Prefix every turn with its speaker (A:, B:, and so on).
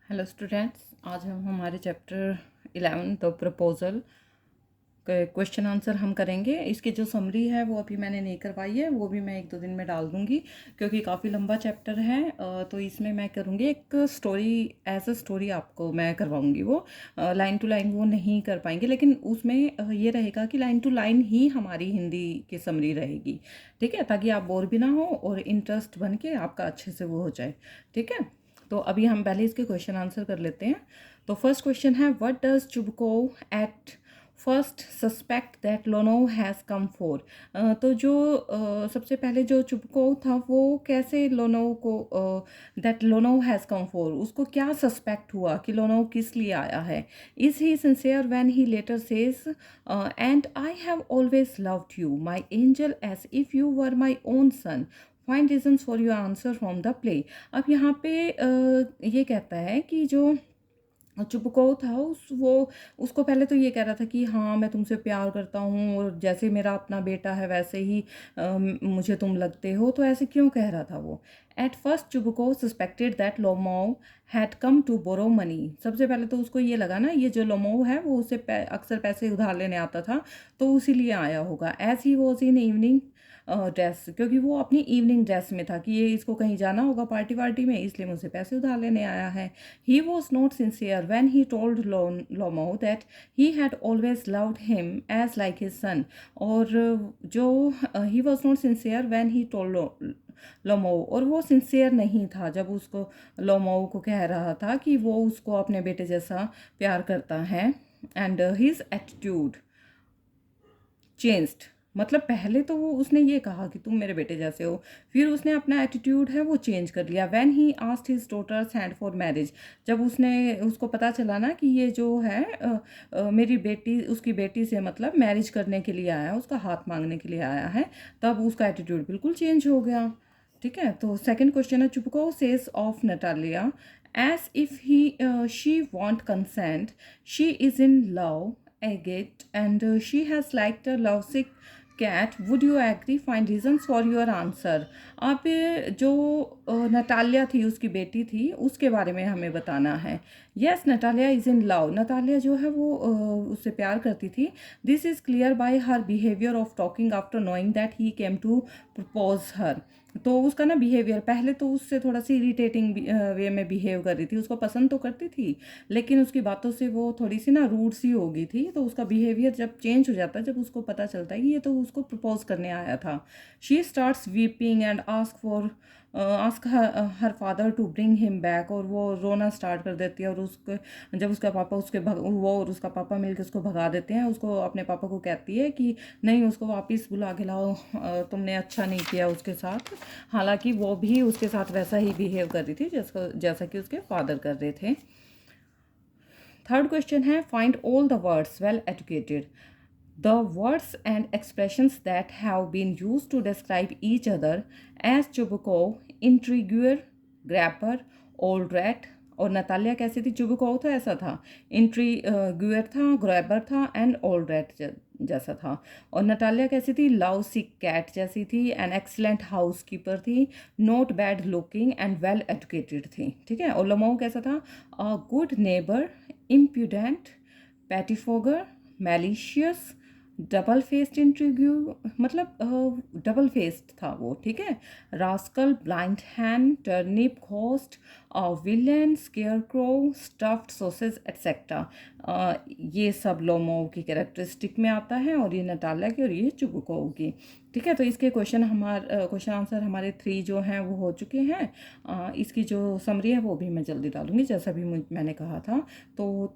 A: Hello students, आज हम हमारे चैप्टर 11 द प्रपोजल के क्वेश्चन आंसर हम करेंगे। इसकी जो समरी है वो अभी मैंने नहीं करवाई है, वो भी मैं एक दो दिन में डाल दूँगी क्योंकि काफ़ी लंबा चैप्टर है। तो इसमें मैं करूँगी एक स्टोरी, एज अ स्टोरी आपको मैं करवाऊँगी। वो लाइन टू लाइन वो नहीं कर पाएंगे, लेकिन उसमें ये रहेगा कि लाइन टू लाइन ही हमारी हिंदी की समरी रहेगी। ठीक है, ताकि आप बोर भी ना हो और इंटरेस्ट बन के आपका अच्छे से वो हो जाए। ठीक है, तो अभी हम पहले इसके क्वेश्चन आंसर कर लेते हैं। तो फर्स्ट क्वेश्चन है, what does Chubukov at first suspect that Lomov has come for. तो जो सबसे पहले जो चुबकोव था वो कैसे लोनोव को that Lomov has come for, उसको क्या सस्पेक्ट हुआ कि लोनोव किस लिए आया है। Is he sincere when he later says and I have always loved you my angel as if you were my own son, find reasons for your answer from the play. अब यहाँ पे ये कहता है कि जो चुपको था उसको पहले तो ये कह रहा था कि हाँ मैं तुमसे प्यार करता हूँ और जैसे मेरा अपना बेटा है वैसे ही मुझे तुम लगते हो। तो ऐसे क्यों कह रहा था वो। At first Chubukov suspected that Lomov had come to borrow money. सबसे पहले तो उसको ये लगा ना, ये जो लोमोव है वो उसे अक्सर पैसे उधार लेने आता था, तो उसीलिए आया होगा। As he was in evening dress, क्योंकि वो अपनी इवनिंग ड्रेस में था कि ये इसको कहीं जाना होगा पार्टी वार्टी में, इसलिए मुझसे पैसे उधार लेने आया है। He was not sincere when he told Lomo that he had always loved him as like his son. और जो he was not sincere when he told लोमो, और वो सिंसियर नहीं था जब उसको लोमो को कह रहा था कि वो उसको अपने बेटे जैसा प्यार करता है। एंड हिज एटीट्यूड चेंज्ड, मतलब पहले तो वो उसने ये कहा कि तुम मेरे बेटे जैसे हो, फिर उसने अपना एटीट्यूड है वो चेंज कर लिया। When he asked his daughter's hand for marriage, जब उसको पता चला ना कि ये जो है मेरी बेटी, उसकी बेटी से मतलब मैरिज करने के लिए आया है, उसका हाथ मांगने के लिए आया है, तब उसका एटीट्यूड बिल्कुल चेंज हो गया। ठीक है, तो सेकंड क्वेश्चन है, Chubukov says of Natalia as if he she want consent, she is in love agate and she has liked a lovesick cat, would you agree, find reasons for your answer। अब जो Natalia थी, उसकी बेटी थी, उसके बारे में हमें बताना है। Yes, Natalia is in love, Natalia जो है वो उससे प्यार करती थी। This is clear by her behaviour of talking after knowing that he came to propose her. तो उसका ना बिहेवियर, पहले तो उससे थोड़ा सी इरिटेटिंग वे में बिहेव कर रही थी, उसको पसंद तो करती थी लेकिन उसकी बातों से वो थोड़ी सी ना रूड सी हो गई थी। तो उसका बिहेवियर जब चेंज हो जाता है, जब उसको पता चलता है कि ये तो उसको प्रपोज करने आया था, she starts weeping and ask her father to bring him back, और वो रोना स्टार्ट कर देती है। और उसको जब उसका पापा वो और उसका पापा मिलकर उसको भगा देते हैं, उसको अपने पापा को कहती है कि नहीं, उसको वापस बुला के लाओ, तुमने अच्छा नहीं किया उसके साथ। हालांकि वो भी उसके साथ वैसा ही बिहेव कर रही थी जैसा कि उसके फादर कर रहे थे। थर्ड क्वेश्चन है, find all the words well educated. The words and expressions that have been used to describe each other as Chubukov, intriguer, grabber, old rat। और नतालिया कैसी थी, चुबुकोव तो ऐसा था, इंट्रीग्यूअर था, ग्रैबर था, एंड ओल्ड रैट जैसा था। और नतालिया कैसी थी, लव सिक कैट जैसी थी, एन एक्सीलेंट हाउस कीपर थी, not bad looking and well educated थी। ठीक है, और लमो कैसा था, a good neighbour, impudent, pettifogger, malicious, double faced intrigue, मतलब डबल फेस्ड था वो। ठीक है, rascal, blind hand, turnip, ghost, villain, scarecrow, stuffed sausage etcetera. ये सब लोमोव की कैरेक्टरिस्टिक में आता है, और ये नटालिया की और ये चुबुकोव की। ठीक है, तो इसके क्वेश्चन आंसर हमारे 3 जो हैं वो हो चुके हैं। इसकी जो समरी है वो भी मैं जल्दी डालूंगी, जैसा भी मैंने कहा था। तो